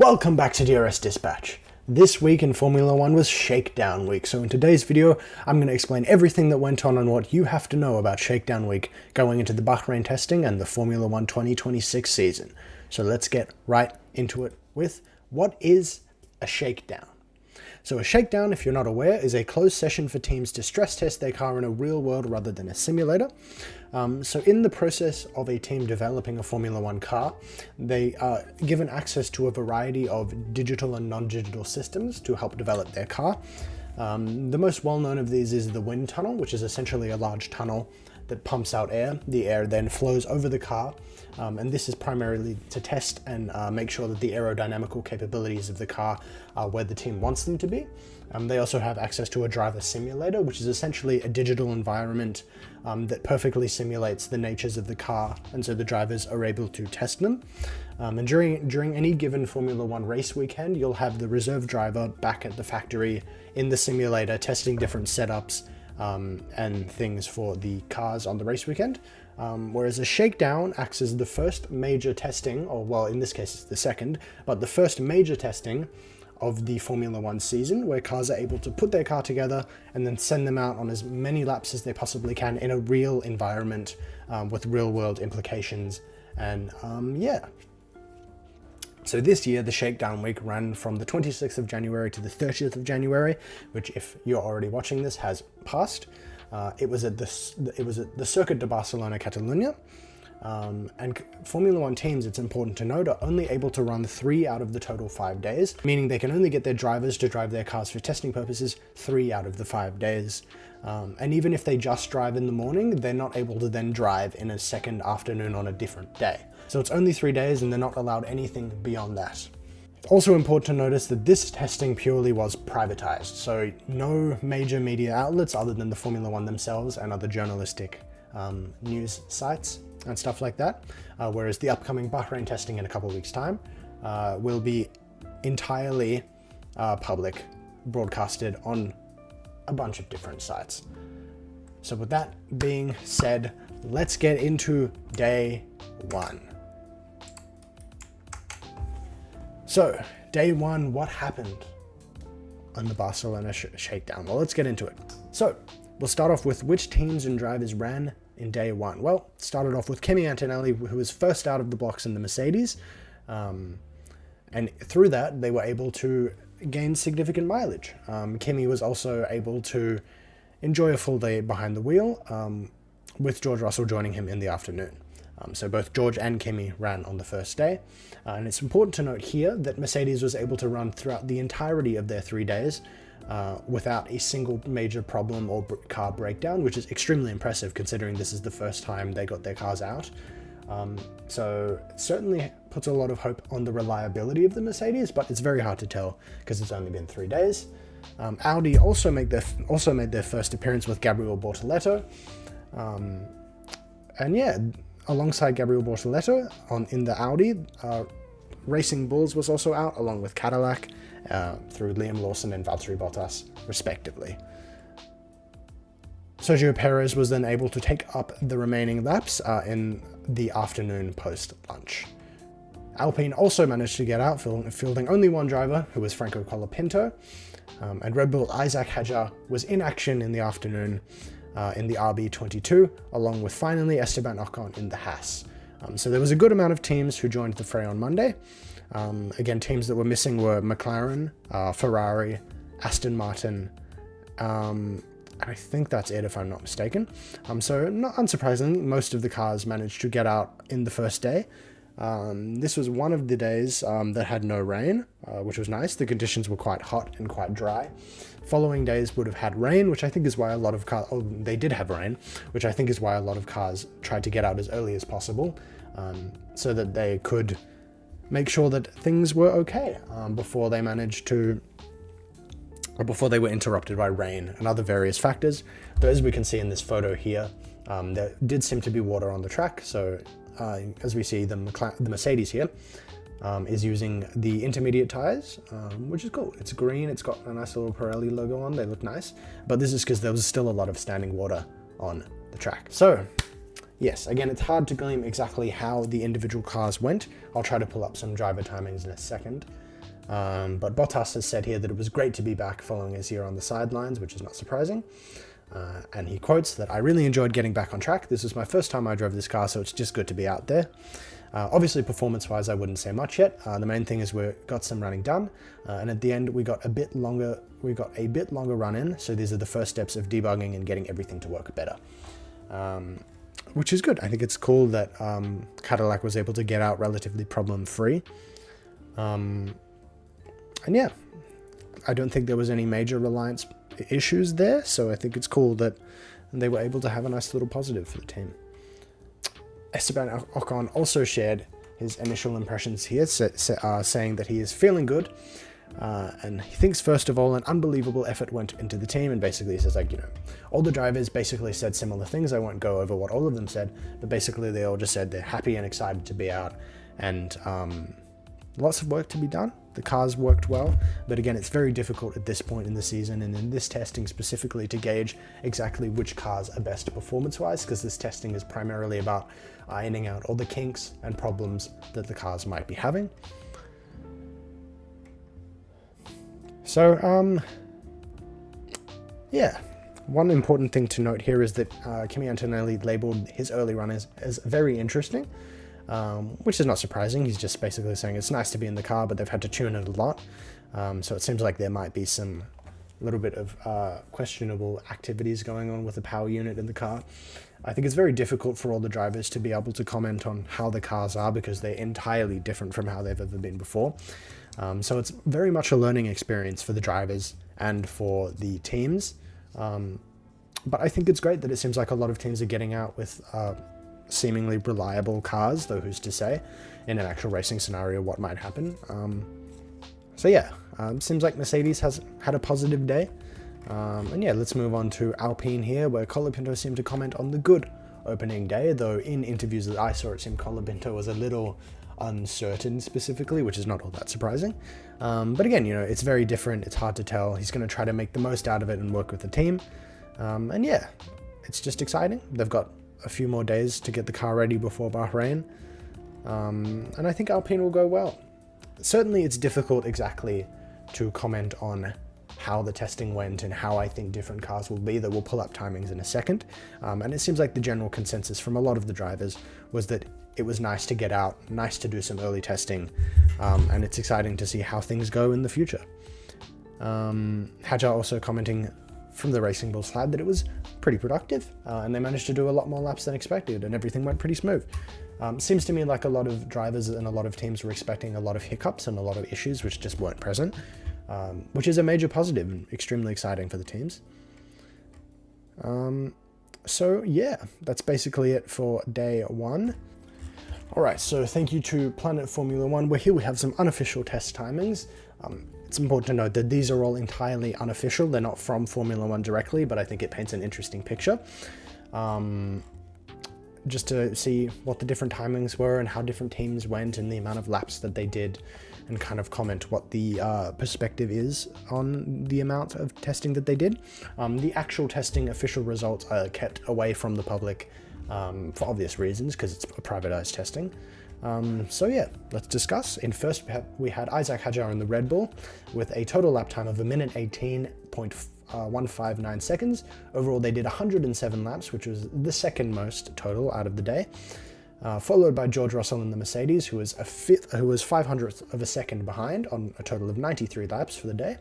Welcome back to DRS Dispatch. This week in Formula 1 was Shakedown week, so in today's video I'm going to explain everything that went on and what you have to know about Shakedown week going into the Bahrain testing and the Formula 1 2026 season. So let's get right into it with what is a shakedown. So a shakedown, if you're not aware, is a closed session for teams to stress test their car in a real world rather than a simulator. So in the process of a team developing a Formula 1 car, they are given access to a variety of digital and non-digital systems to help develop their car. The most well-known of these is the wind tunnel, which is essentially a large tunnel that pumps out air. The air then flows over the car, and this is primarily to test and make sure that the aerodynamical capabilities of the car are where the team wants them to be. They also have access to a driver simulator, which is essentially a digital environment that perfectly simulates the natures of the car, and so the drivers are able to test them. And during any given Formula 1 race weekend, you'll have the reserve driver back at the factory in the simulator testing different setups and things for the cars on the race weekend. Whereas a shakedown acts as the first major testing, or well, in this case it's the second, but the first major testing of the Formula 1 season, where cars are able to put their car together and then send them out on as many laps as they possibly can in a real environment with real world implications. And yeah. So this year, the Shakedown week ran from the 26th of January to the 30th of January, which, if you're already watching this, has passed. It was at the Circuit de Barcelona, Catalunya. And Formula 1 teams, it's important to note, are only able to run 3 out of the total 5 days, meaning they can only get their drivers to drive their cars for testing purposes 3 out of the 5 days. And even if they just drive in the morning, they're not able to then drive in a second afternoon on a different day. So it's only 3 days and they're not allowed anything beyond that. It's also important to notice that this testing purely was privatized, so no major media outlets other than the Formula 1 themselves and other journalistic news sites and stuff like that, whereas the upcoming Bahrain testing in a couple of weeks' time will be entirely public, broadcasted on a bunch of different sites. So with that being said, let's get into day 1. So, day 1, what happened on the Barcelona Shakedown? Well, let's get into it. So, we'll start off with which teams and drivers ran in day 1. Well, it started off with Kimi Antonelli, who was first out of the blocks in the Mercedes. And through that, they were able to gain significant mileage. Kimi was also able to enjoy a full day behind the wheel, with George Russell joining him in the afternoon. So both George and Kimi ran on the first day. And it's important to note here that Mercedes was able to run throughout the entirety of their 3 days without a single major problem or car breakdown, which is extremely impressive considering this is the first time they got their cars out. So it certainly puts a lot of hope on the reliability of the Mercedes, but it's very hard to tell because it's only been 3 days. Audi also made their first appearance with Gabriel Bortoleto. And yeah, alongside Gabriel Bortoleto in the Audi, Racing Bulls was also out, along with Cadillac, through Liam Lawson and Valtteri Bottas, respectively. Sergio Perez was then able to take up the remaining laps in the afternoon post-lunch. Alpine also managed to get out, fielding only one driver, who was Franco Colapinto, and Red Bull Isaac Hadjar was in action in the afternoon in the RB22, along with finally Esteban Ocon in the Haas. So there was a good amount of teams who joined the fray on Monday. Again, teams that were missing were McLaren, Ferrari, Aston Martin, and I think that's it if I'm not mistaken. So not unsurprisingly, most of the cars managed to get out in the first day. This was one of the days that had no rain, which was nice. The conditions were quite hot and quite dry. Following days would have had rain, which I think is why a lot of cars, they did have rain, which I think is why a lot of cars tried to get out as early as possible, so that they could make sure that things were okay before they were interrupted by rain and other various factors. But as we can see in this photo here, there did seem to be water on the track, so as we see, the Mercedes here is using the intermediate tires, which is cool. It's green, it's got a nice little Pirelli logo on, they look nice, but this is because there was still a lot of standing water on the track. So Yes, again, it's hard to glean exactly how the individual cars went. I'll try to pull up some driver timings in a second. But Bottas has said here that it was great to be back following his year on the sidelines, which is not surprising. And he quotes that, "I really enjoyed getting back on track. This was my first time I drove this car, so it's just good to be out there." Obviously, performance-wise, I wouldn't say much yet. The main thing is we got some running done, and at the end, we got a bit longer run in. So these are the first steps of debugging and getting everything to work better, which is good. I think it's cool that Cadillac was able to get out relatively problem-free. And yeah, I don't think there was any major reliance issues there, so I think it's cool that they were able to have a nice little positive for the team. Esteban Ocon also shared his initial impressions here, saying that he is feeling good, and he thinks, first of all, an unbelievable effort went into the team, and basically he says, like, all the drivers basically said similar things. I won't go over what all of them said, but basically they all just said they're happy and excited to be out, and lots of work to be done. The cars worked well, but again, it's very difficult at this point in the season and in this testing specifically to gauge exactly which cars are best performance-wise, because this testing is primarily about ironing out all the kinks and problems that the cars might be having. So, yeah, one important thing to note here is that Kimi Antonelli labeled his early run as very interesting. Which is not surprising. He's just basically saying it's nice to be in the car, but they've had to tune it a lot. So it seems like there might be some little bit of questionable activities going on with the power unit in the car. I think it's very difficult for all the drivers to be able to comment on how the cars are, because they're entirely different from how they've ever been before. So it's very much a learning experience for the drivers and for the teams. But I think it's great that it seems like a lot of teams are getting out with seemingly reliable cars, though who's to say in an actual racing scenario what might happen. So yeah, seems like Mercedes has had a positive day. And yeah, let's move on to Alpine here, where Colapinto seemed to comment on the good opening day, though in interviews that I saw, it seemed Colapinto was a little uncertain specifically, which is not all that surprising. But again, it's very different. It's hard to tell. He's going to try to make the most out of it and work with the team. And yeah, it's just exciting. They've got a few more days to get the car ready before Bahrain. And I think Alpine will go well. Certainly it's difficult exactly to comment on how the testing went and how I think different cars will be, though we'll pull up timings in a second. And it seems like the general consensus from a lot of the drivers was that it was nice to get out, nice to do some early testing, and it's exciting to see how things go in the future. Hadjar also commenting from the Racing Bulls side that it was pretty productive, and they managed to do a lot more laps than expected, and everything went pretty smooth. Seems to me like a lot of drivers and a lot of teams were expecting a lot of hiccups and a lot of issues which just weren't present, which is a major positive and extremely exciting for the teams. So yeah, that's basically it for day one. Alright, so thank you to Planet Formula One. We're here, we have some unofficial test timings. It's important to note that these are all entirely unofficial. They're not from Formula One directly, but I think it paints an interesting picture. Just to see what the different timings were and how different teams went and the amount of laps that they did, and kind of comment what the perspective is on the amount of testing that they did. The actual testing official results are kept away from the public for obvious reasons, because it's a privatized testing. So yeah, let's discuss. In first, we had Isaac Hadjar in the Red Bull with a total lap time of 1:18.159 seconds. Overall, they did 107 laps, which was the second most total out of the day. Followed by George Russell in the Mercedes, who was 500th of a second behind on a total of 93 laps for the day.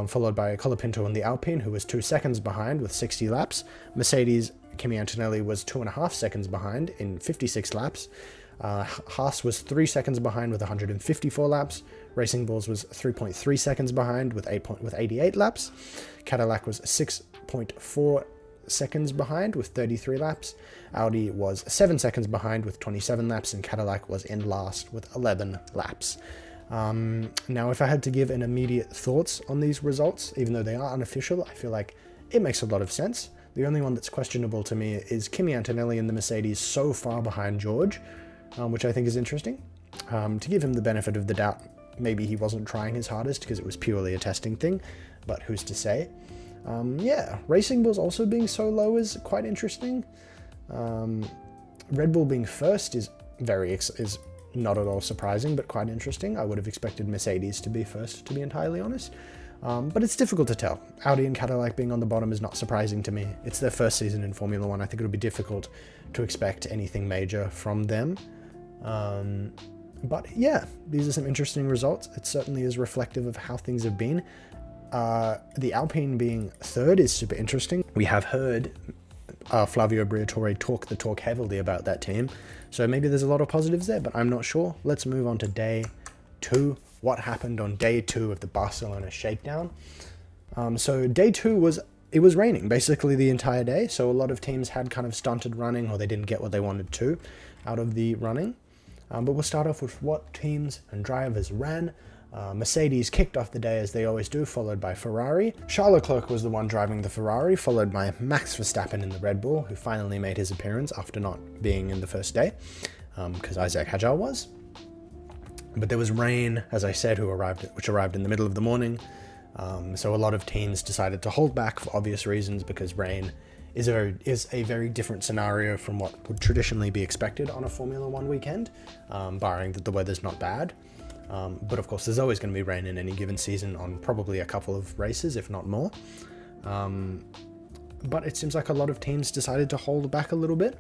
Followed by Colapinto in the Alpine, who was 2 seconds behind with 60 laps. Mercedes, Kimi Antonelli was 2.5 seconds behind in 56 laps. Haas was 3 seconds behind with 154 laps. Racing Bulls was 3.3 seconds behind with 88 laps. Cadillac was 6.4 seconds behind with 33 laps. Audi was 7 seconds behind with 27 laps, and Cadillac was in last with 11 laps. Now, if I had to give an immediate thoughts on these results, even though they are unofficial, I feel like it makes a lot of sense. The only one that's questionable to me is Kimi Antonelli in the Mercedes so far behind George, which I think is interesting. To give him the benefit of the doubt, maybe he wasn't trying his hardest because it was purely a testing thing, but who's to say? Yeah, Racing Bulls also being so low is quite interesting. Red Bull being first is not at all surprising, but quite interesting. I would have expected Mercedes to be first, to be entirely honest. But it's difficult to tell. Audi and Cadillac being on the bottom is not surprising to me. It's their first season in Formula One. I think it'll be difficult to expect anything major from them. But yeah, these are some interesting results. It certainly is reflective of how things have been. The Alpine being third is super interesting. We have heard Flavio Briatore talk the talk heavily about that team, so maybe there's a lot of positives there, but I'm not sure. Let's move on to day 2. What happened on day 2 of the Barcelona Shakedown? So day 2 was raining basically the entire day, so a lot of teams had kind of stunted running, or they didn't get what they wanted to out of the running. But we'll start off with what teams and drivers ran. Mercedes kicked off the day as they always do, followed by Ferrari. Charles Leclerc was the one driving the Ferrari, followed by Max Verstappen in the Red Bull, who finally made his appearance after not being in the first day, because Isaac Hadjar was. But there was rain, as I said, which arrived in the middle of the morning. So a lot of teams decided to hold back for obvious reasons, because rain is a very different scenario from what would traditionally be expected on a Formula One weekend, barring that the weather's not bad. But of course, there's always going to be rain in any given season on probably a couple of races, if not more. But it seems like a lot of teams decided to hold back a little bit,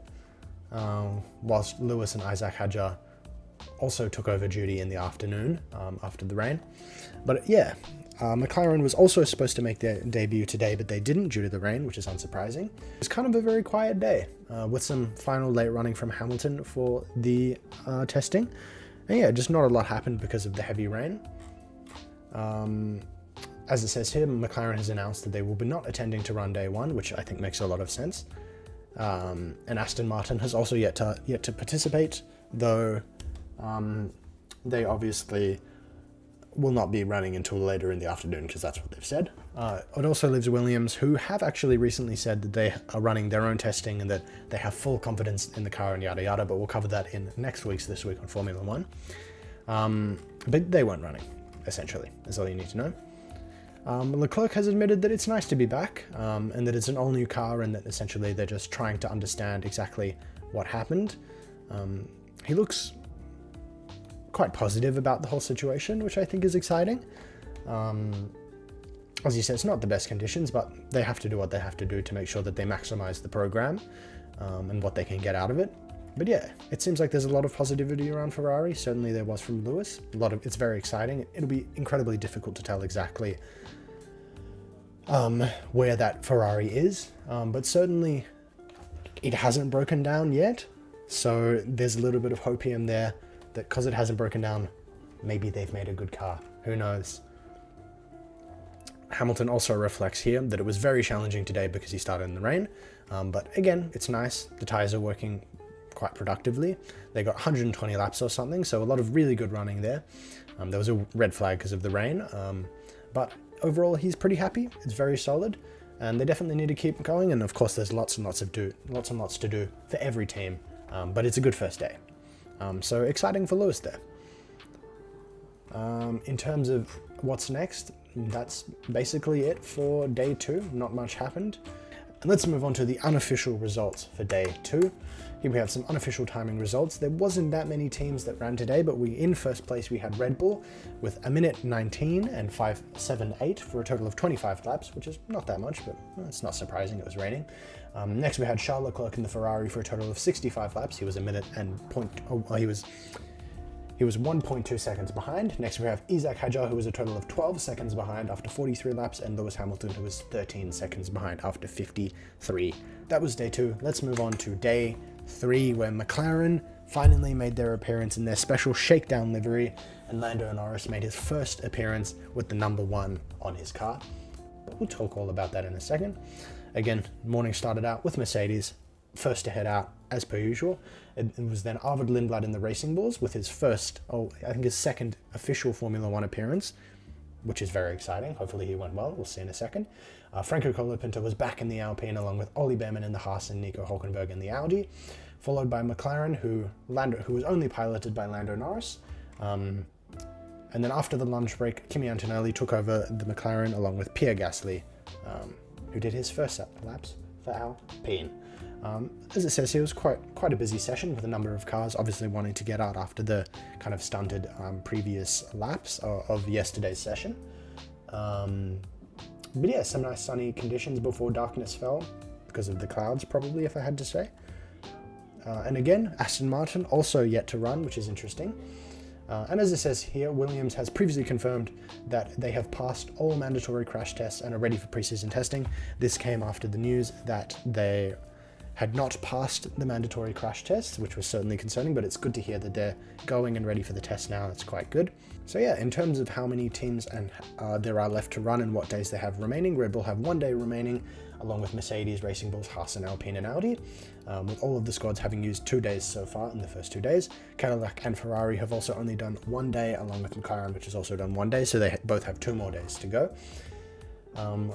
whilst Lewis and Isaac Hadjar also took over duty in the afternoon after the rain. But yeah, McLaren was also supposed to make their debut today, but they didn't due to the rain, which is unsurprising. It was kind of a very quiet day, with some final late running from Hamilton for the testing. And yeah, just not a lot happened because of the heavy rain. As it says here, McLaren has announced that they will be not attending to run day 1, which I think makes a lot of sense. And Aston Martin has also yet to participate, though they obviously will not be running until later in the afternoon, because that's what they've said. It also leaves Williams, who have actually recently said that they are running their own testing and that they have full confidence in the car and yada yada, but we'll cover that in next week's This Week on Formula One. But they weren't running, essentially, is all you need to know. Leclerc has admitted that it's nice to be back, and that it's an all-new car, and that essentially they're just trying to understand exactly what happened. He looks quite positive about the whole situation, which I think is exciting. As you said, it's not the best conditions, but they have to do what they have to do to make sure that they maximize the program and what they can get out of it. But yeah, it seems like there's a lot of positivity around Ferrari. Certainly there was from Lewis. It's very exciting. It'll be incredibly difficult to tell exactly where that Ferrari is, but certainly it hasn't broken down yet. So there's a little bit of hope here and there that because it hasn't broken down, maybe they've made a good car. Who knows? Hamilton also reflects here that it was very challenging today because he started in the rain. But again, it's nice. The tires are working quite productively. They got 120 laps or something, so a lot of really good running there. There was a red flag because of the rain, but overall he's pretty happy. It's very solid, and they definitely need to keep going. And of course, there's lots and lots to do for every team. But it's a good first day. So exciting for Lewis there. In terms of what's next, that's basically it for day 2. Not much happened. And let's move on to the unofficial results for day 2. Here we have some unofficial timing results. There wasn't that many teams that ran today, but in first place we had Red Bull with 1:19 and 5:78 for a total of 25 laps, which is not that much, but it's not surprising, it was raining. Next we had Charles Leclerc in the Ferrari for a total of 65 laps. He was he was 1.2 seconds behind. Next we have Isaac Hadjar, who was a total of 12 seconds behind after 43 laps, and Lewis Hamilton, who was 13 seconds behind after 53. That was day 2. Let's move on to day 3, where McLaren finally made their appearance in their special Shakedown livery, and Lando Norris made his first appearance with the number 1 on his car. But we'll talk all about that in a second. Again, morning started out with Mercedes, first to head out as per usual. It was then Arvid Lindblad in the Racing Bulls with his his second official Formula One appearance, which is very exciting. Hopefully he went well. We'll see in a second. Franco Colapinto was back in the Alpine along with Ollie Behrman in the Haas and Nico Hülkenberg in the Audi, followed by McLaren, who was only piloted by Lando Norris. And then after the lunch break, Kimi Antonelli took over the McLaren along with Pierre Gasly, who did his first laps for Alpine. As it says here, it was quite a busy session with a number of cars obviously wanting to get out after the kind of stunted previous laps of yesterday's session. But yeah, some nice sunny conditions before darkness fell, because of the clouds probably, if I had to say. And again, Aston Martin also yet to run, which is interesting. And as it says here, Williams has previously confirmed that they have passed all mandatory crash tests and are ready for pre-season testing. This came after the news that they had not passed the mandatory crash tests, which was certainly concerning, but it's good to hear that they're going and ready for the test now. That's quite good. So yeah, in terms of how many teams and there are left to run and what days they have remaining, Red Bull have 1 day remaining, along with Mercedes, Racing Bulls, Haas and Alpine and Audi, with all of the squads having used 2 days so far in the first 2 days. Cadillac and Ferrari have also only done 1 day, along with McLaren, which has also done 1 day, so they both have 2 more days to go.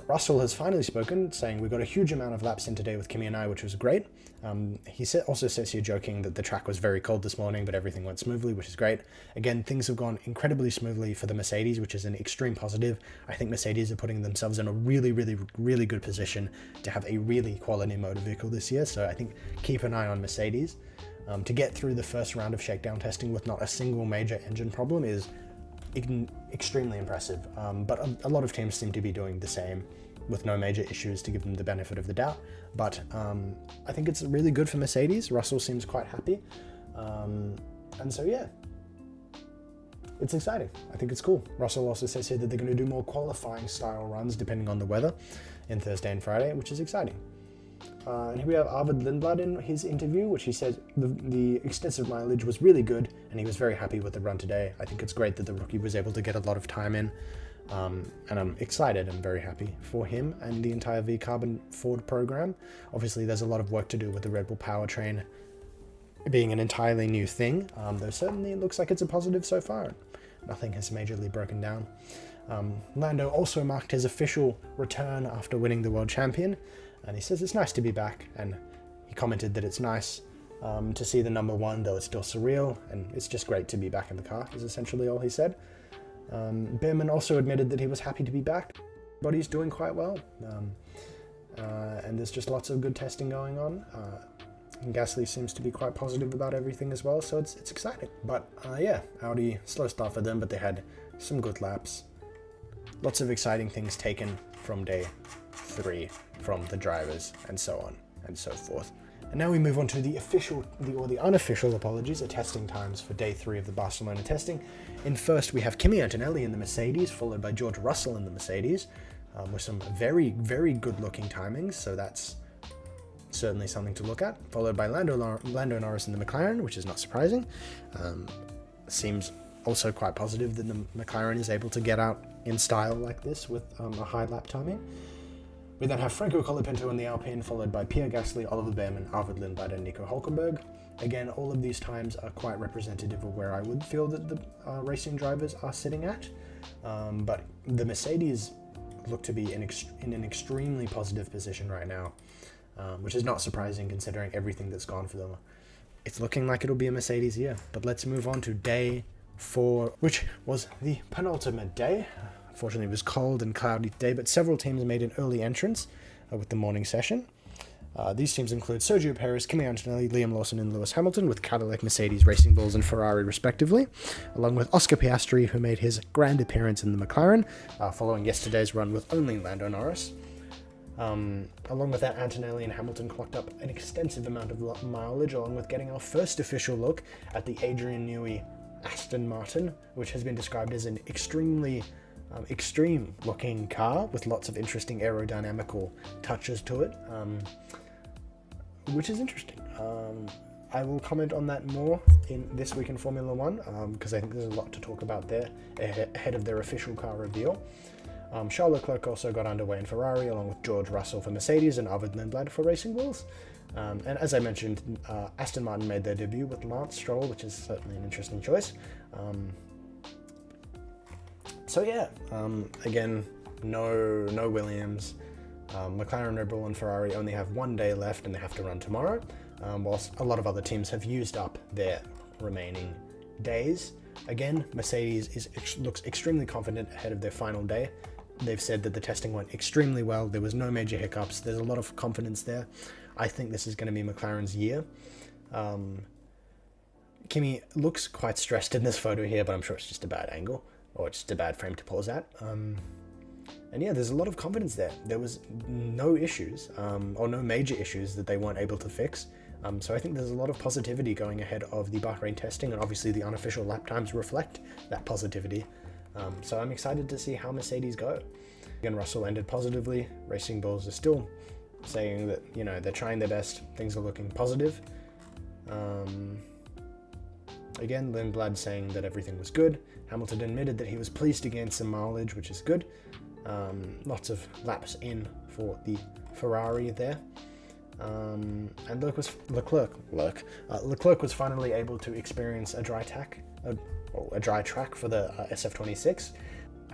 Russell has finally spoken, saying we got a huge amount of laps in today with Kimi and I, which was great. He also says here, joking, that the track was very cold this morning, but everything went smoothly, which is great. Again, things have gone incredibly smoothly for the Mercedes, which is an extreme positive. I think Mercedes are putting themselves in a really good position to have a really quality motor vehicle this year, so I think keep an eye on Mercedes. To get through the first round of shakedown testing with not a single major engine problem is extremely impressive, but a lot of teams seem to be doing the same with no major issues, to give them the benefit of the doubt. But I think it's really good for Mercedes. Russell seems quite happy, and so yeah, it's exciting. I think it's cool. Russell also says here that they're going to do more qualifying style runs depending on the weather in Thursday and Friday, which is exciting. And here we have Arvid Lindblad in his interview, which he said the extensive mileage was really good and he was very happy with the run today. I think it's great that the rookie was able to get a lot of time in, and I'm excited and very happy for him and the entire V-Carbon Ford program. Obviously there's a lot of work to do with the Red Bull powertrain being an entirely new thing, though certainly it looks like it's a positive so far. Nothing has majorly broken down. Lando also marked his official return after winning the world champion, and he says it's nice to be back, and he commented that it's nice to see the number 1, though it's still surreal, and it's just great to be back in the car, is essentially all he said. Behrman also admitted that he was happy to be back, but he's doing quite well, and there's just lots of good testing going on. And Gasly seems to be quite positive about everything as well, so it's exciting. But yeah, Audi, slow start for them, but they had some good laps. Lots of exciting things taken from day 3 from the drivers, and so on and so forth. And now we move on to the official, or the unofficial, apologies, testing times for day 3 of the Barcelona testing. In first, we have Kimi Antonelli in the Mercedes, followed by George Russell in the Mercedes, with some very good looking timings, so that's certainly something to look at. Followed by Lando Norris in the McLaren, which is not surprising. Seems also quite positive that the McLaren is able to get out in style like this with a high lap timing. We then have Franco Colapinto in the Alpine, followed by Pierre Gasly, Oliver Behrman, Arvid Lindblad and Nico Hülkenberg. Again, all of these times are quite representative of where I would feel that the racing drivers are sitting at. But the Mercedes look to be in an extremely positive position right now, which is not surprising considering everything that's gone for them. It's looking like it'll be a Mercedes year. But let's move on to day 4, which was the penultimate day. Unfortunately, it was cold and cloudy today, but several teams made an early entrance with the morning session. These teams include Sergio Perez, Kimi Antonelli, Liam Lawson and Lewis Hamilton, with Cadillac, Mercedes, Racing Bulls and Ferrari respectively, along with Oscar Piastri, who made his grand appearance in the McLaren, following yesterday's run with only Lando Norris. Along with that, Antonelli and Hamilton clocked up an extensive amount of mileage, along with getting our first official look at the Adrian Newey Aston Martin, which has been described as an extreme looking car with lots of interesting aerodynamical touches to it, which is interesting. I will comment on that more in This Week in Formula 1, because I think there's a lot to talk about there ahead of their official car reveal. Charles Leclerc also got underway in Ferrari, along with George Russell for Mercedes and Arvid Lindblad for Racing Bulls. And as I mentioned, Aston Martin made their debut with Lance Stroll, which is certainly an interesting choice. So yeah, again, no Williams. McLaren, Red Bull and Ferrari only have 1 day left and they have to run tomorrow, whilst a lot of other teams have used up their remaining days. Again, Mercedes looks extremely confident ahead of their final day. They've said that the testing went extremely well. There was no major hiccups. There's a lot of confidence there. I think this is going to be McLaren's year. Kimi looks quite stressed in this photo here, but I'm sure it's just a bad angle, or just a bad frame to pause at. And yeah, there's a lot of confidence there. There was no issues, or no major issues that they weren't able to fix. So I think there's a lot of positivity going ahead of the Bahrain testing, and obviously the unofficial lap times reflect that positivity. So I'm excited to see how Mercedes go. Again, Russell ended positively. Racing Bulls are still saying that, you know, they're trying their best. Things are looking positive. Again, Lindblad saying that everything was good. Hamilton admitted that he was pleased to gain some mileage, which is good. Lots of laps in for the Ferrari there. And Leclerc was finally able to experience a dry track for the SF26,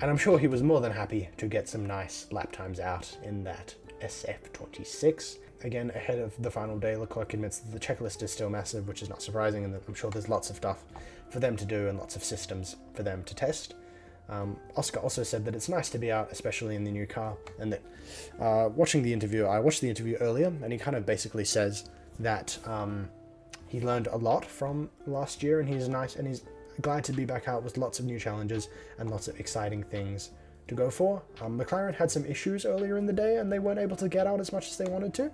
and I'm sure he was more than happy to get some nice lap times out in that SF26. Again, ahead of the final day, Leclerc admits that the checklist is still massive, which is not surprising, and that I'm sure there's lots of stuff for them to do and lots of systems for them to test. Oscar also said that it's nice to be out, especially in the new car, and that I watched the interview earlier, and he kind of basically says that he learned a lot from last year, and he's glad to be back out with lots of new challenges and lots of exciting things to go for. McLaren had some issues earlier in the day, and they weren't able to get out as much as they wanted to.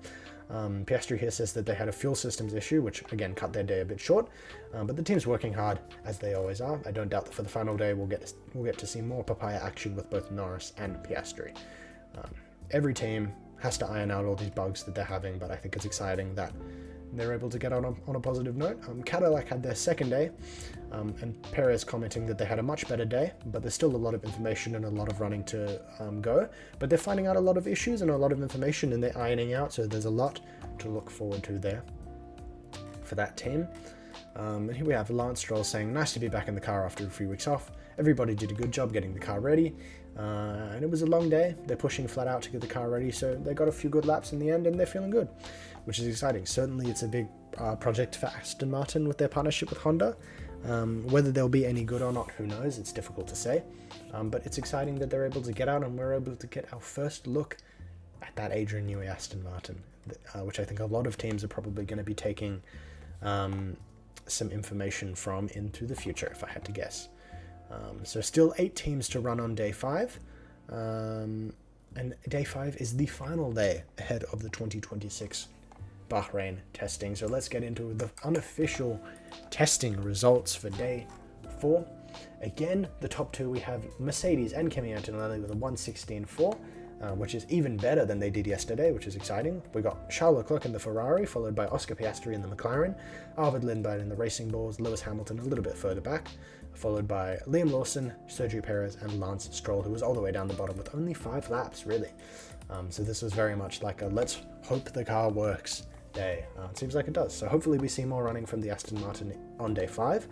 Piastri here says that they had a fuel systems issue, which again cut their day a bit short, but the team's working hard, as they always are. I don't doubt that for the final day we'll get to see more papaya action with both Norris and Piastri. Every team has to iron out all these bugs that they're having, but I think it's exciting that they're able to get on a positive note. Cadillac had their second day, and Perez commenting that they had a much better day, but there's still a lot of information and a lot of running to go. But they're finding out a lot of issues and a lot of information, and they're ironing out, so there's a lot to look forward to there for that team. And here we have Lance Stroll saying, nice to be back in the car after a few weeks off. Everybody did a good job getting the car ready, and it was a long day. They're pushing flat out to get the car ready, so they got a few good laps in the end, and they're feeling good, which is exciting. Certainly it's a big project for Aston Martin with their partnership with Honda. Whether they'll be any good or not, who knows? It's difficult to say, but it's exciting that they're able to get out, and we're able to get our first look at that Adrian Newey Aston Martin, which I think a lot of teams are probably going to be taking some information from into the future, if I had to guess. So still 8 teams to run on day 5, and day 5 is the final day ahead of the 2026 Bahrain testing. So let's get into the unofficial testing results for day 4. Again, the top 2 we have Mercedes and Kimi Antonelli with a 1:16.4, which is even better than they did yesterday, which is exciting. We got Charles Leclerc in the Ferrari, followed by Oscar Piastri in the McLaren, Arvid Lindblad in the Racing Bulls, Lewis Hamilton a little bit further back, followed by Liam Lawson, Sergio Perez, and Lance Stroll, who was all the way down the bottom with only 5 laps, really. So this was very much like a let's hope the car works day. It seems like it does. So hopefully we see more running from the Aston Martin on day 5,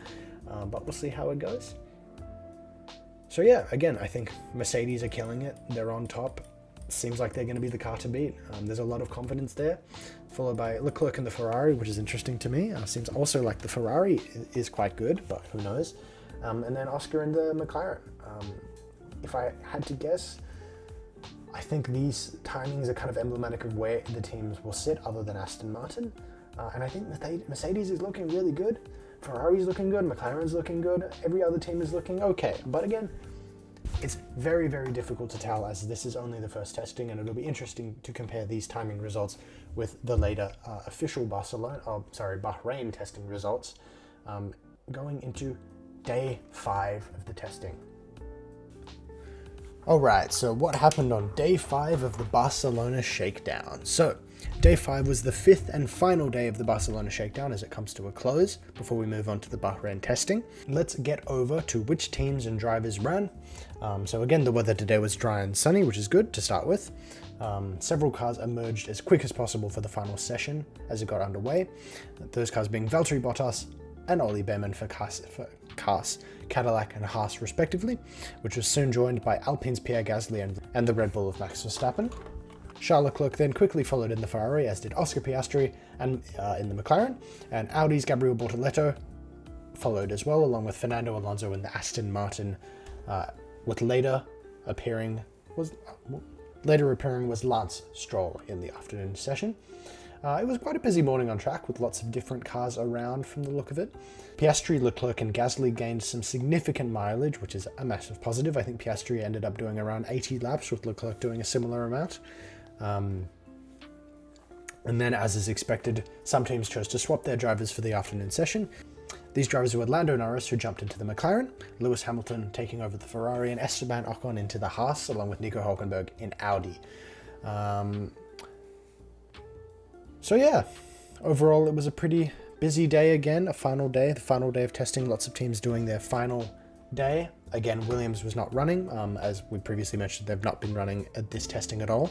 but we'll see how it goes. So yeah, again, I think Mercedes are killing it. They're on top. Seems like they're going to be the car to beat. There's a lot of confidence there, followed by Leclerc in the Ferrari, which is interesting to me. Seems also like the Ferrari is quite good, but who knows. And then Oscar in the McLaren. If I had to guess, I think these timings are kind of emblematic of where the teams will sit other than Aston Martin. And I think Mercedes is looking really good. Ferrari's looking good. McLaren's looking good. Every other team is looking okay. But again, it's very, very difficult to tell, as this is only the first testing, and it'll be interesting to compare these timing results with the later official Bahrain testing results going into day 5 of the testing. Alright, so what happened on day 5 of the Barcelona Shakedown? So, day 5 was the 5th and final day of the Barcelona Shakedown as it comes to a close, before we move on to the Bahrain testing. Let's get over to which teams and drivers ran. So again, the weather today was dry and sunny, which is good to start with. Several cars emerged as quick as possible for the final session as it got underway. Those cars being Valtteri Bottas and Ollie Behrman for Cars, Cadillac and Haas respectively, which was soon joined by Alpine's Pierre Gasly and the Red Bull of Max Verstappen. Charles Leclerc then quickly followed in the Ferrari, as did Oscar Piastri and in the McLaren, and Audi's Gabriel Bortoleto followed as well, along with Fernando Alonso in the Aston Martin, with later appearing was Lance Stroll in the afternoon session. It was quite a busy morning on track with lots of different cars around from the look of it. Piastri, Leclerc and Gasly gained some significant mileage, which is a massive positive. I think Piastri ended up doing around 80 laps with Leclerc doing a similar amount. And then, as is expected, some teams chose to swap their drivers for the afternoon session. These drivers were Lando Norris, who jumped into the McLaren, Lewis Hamilton taking over the Ferrari, and Esteban Ocon into the Haas, along with Nico Hülkenberg in Audi. So yeah, overall it was a pretty busy day again, the final day of testing, lots of teams doing their final day. Again, Williams was not running, as we previously mentioned, they've not been running at this testing at all.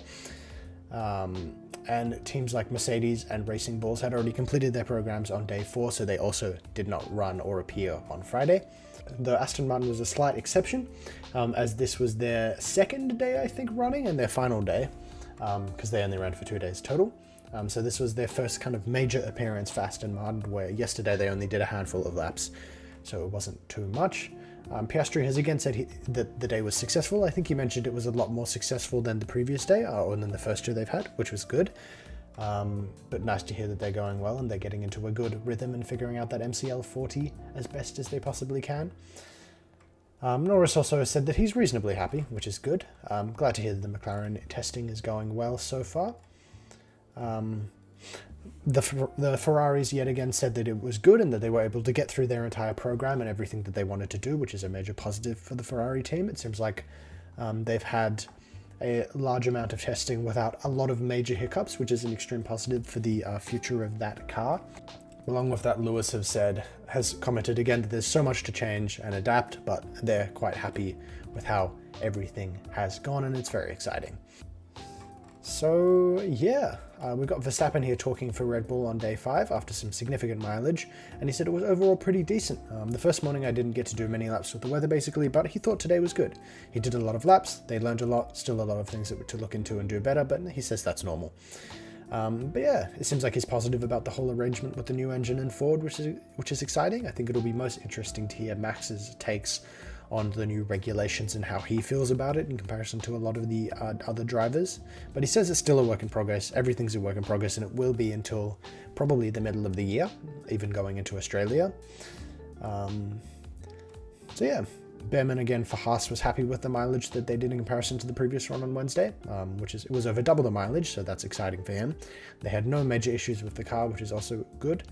And teams like Mercedes and Racing Bulls had already completed their programs on day 4, so they also did not run or appear on Friday. The Aston Martin was a slight exception, as this was their second day, I think, running, and their final day, because they only ran for 2 days total. So this was their first kind of major appearance for Aston Martin, where yesterday they only did a handful of laps, so it wasn't too much. Piastri has again said that the day was successful. I think he mentioned it was a lot more successful than the previous day, or than the first 2 they've had, which was good. But nice to hear that they're going well and they're getting into a good rhythm and figuring out that MCL 40 as best as they possibly can. Norris also said that he's reasonably happy, which is good. Glad to hear that the McLaren testing is going well so far. The Ferraris yet again said that it was good and that they were able to get through their entire program and everything that they wanted to do, which is a major positive for the Ferrari team. It seems like they've had a large amount of testing without a lot of major hiccups, which is an extreme positive for the future of that car. Along with that, Lewis has commented again that there's so much to change and adapt, but they're quite happy with how everything has gone, and it's very exciting. So yeah, we've got Verstappen here talking for Red Bull on day 5 after some significant mileage, and he said it was overall pretty decent. The first morning I didn't get to do many laps with the weather basically, but he thought today was good. He did a lot of laps, they learned a lot, still a lot of things to look into and do better, but he says that's normal. But yeah, it seems like he's positive about the whole arrangement with the new engine and Ford, which is exciting. I think it'll be most interesting to hear Max's takes on the new regulations and how he feels about it in comparison to a lot of the other drivers. But he says it's still a work in progress, everything's a work in progress, and it will be until probably the middle of the year, even going into Australia. So yeah, Behrman again for Haas was happy with the mileage that they did in comparison to the previous run on Wednesday, it was over double the mileage, so that's exciting for him. They had no major issues with the car, which is also good.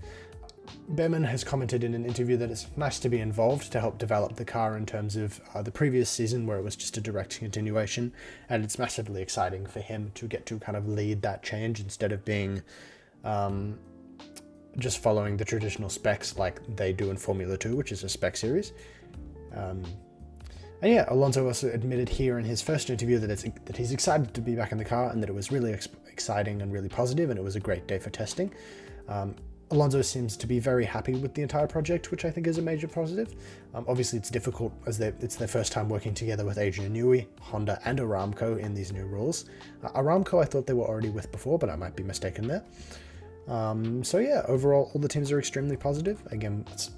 Behrman has commented in an interview that it's nice to be involved to help develop the car in terms of the previous season where it was just a direct continuation, and it's massively exciting for him to get to kind of lead that change instead of being just following the traditional specs like they do in Formula 2, which is a spec series. And yeah, Alonso also admitted here in his first interview that he's excited to be back in the car and that it was really exciting and really positive, and it was a great day for testing. Alonso seems to be very happy with the entire project, which I think is a major positive. Obviously, it's difficult as it's their first time working together with Adrian Newey, Honda, and Aramco in these new rules. Aramco I thought they were already with before, but I might be mistaken there. So yeah, overall, all the teams are extremely positive. Again, let's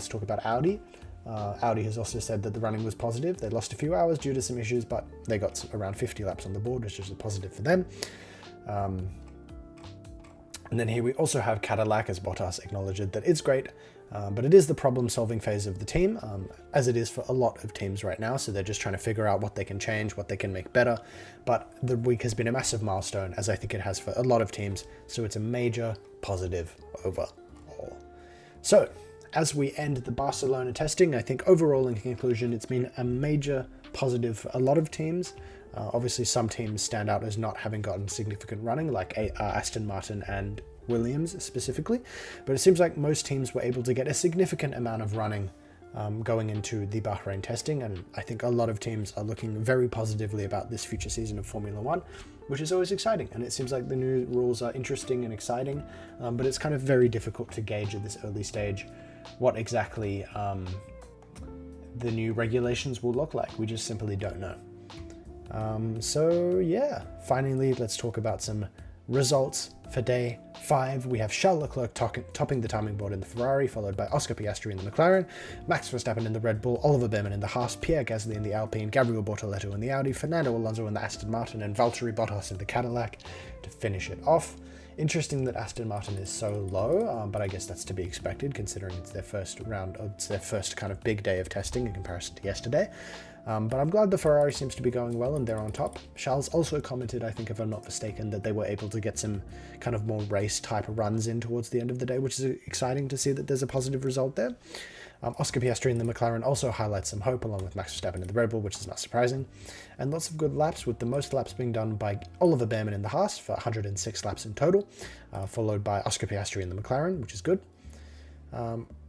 talk about Audi. Audi has also said that the running was positive. They lost a few hours due to some issues, but they got around 50 laps on the board, which is a positive for them. And then here we also have Cadillac, as Bottas acknowledged that it's great, but it is the problem-solving phase of the team, as it is for a lot of teams right now, so they're just trying to figure out what they can change, what they can make better, but the week has been a massive milestone, as I think it has for a lot of teams, so it's a major positive overall. So, as we end the Barcelona testing, I think overall in conclusion, it's been a major positive for a lot of teams. Obviously, some teams stand out as not having gotten significant running, like Aston Martin and Williams specifically, but it seems like most teams were able to get a significant amount of running going into the Bahrain testing, and I think a lot of teams are looking very positively about this future season of Formula 1, which is always exciting, and it seems like the new rules are interesting and exciting, but it's kind of very difficult to gauge at this early stage what exactly the new regulations will look like. We just simply don't know. So yeah, finally, let's talk about some results for day 5. We have Charles Leclerc topping the timing board in the Ferrari, followed by Oscar Piastri in the McLaren, Max Verstappen in the Red Bull, Oliver Behrman in the Haas, Pierre Gasly in the Alpine, Gabriel Bortoleto in the Audi, Fernando Alonso in the Aston Martin, and Valtteri Bottas in the Cadillac to finish it off. Interesting that Aston Martin is so low, but I guess that's to be expected considering it's their first round, it's their first kind of big day of testing in comparison to yesterday. But I'm glad the Ferrari seems to be going well and they're on top. Charles also commented, I think if I'm not mistaken, that they were able to get some kind of more race type runs in towards the end of the day, which is exciting to see that there's a positive result there. Oscar Piastri in the McLaren also highlights some hope along with Max Verstappen in the Red Bull, which is not surprising. And lots of good laps, with the most laps being done by Oliver Behrman in the Haas for 106 laps in total, followed by Oscar Piastri in the McLaren, which is good.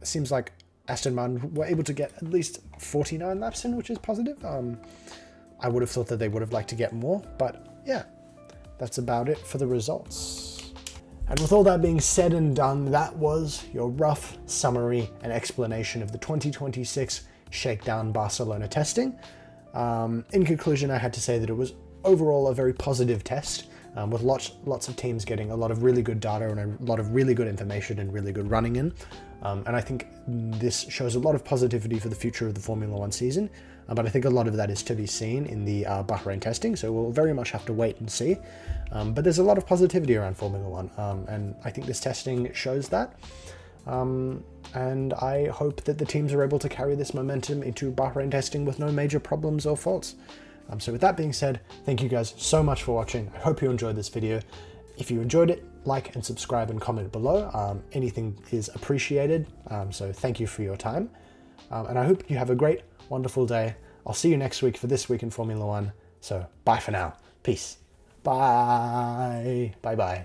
Seems like Aston Martin were able to get at least 49 laps in, which is positive. I would have thought that they would have liked to get more, but yeah, that's about it for the results. And with all that being said and done, that was your rough summary and explanation of the 2026 Shakedown Barcelona testing. In conclusion, I had to say that it was overall a very positive test, with lots of teams getting a lot of really good data and a lot of really good information and really good running in. And I think this shows a lot of positivity for the future of the Formula One season, but I think a lot of that is to be seen in the Bahrain testing, so we'll very much have to wait and see. But there's a lot of positivity around Formula One, and I think this testing shows that. And I hope that the teams are able to carry this momentum into Bahrain testing with no major problems or faults. So with that being said, thank you guys so much for watching. I hope you enjoyed this video. If you enjoyed it, like and subscribe and comment below. Anything is appreciated, so thank you for your time. And I hope you have a great, wonderful day. I'll see you next week for This Week in Formula One. So bye for now. Peace. Bye. Bye-bye.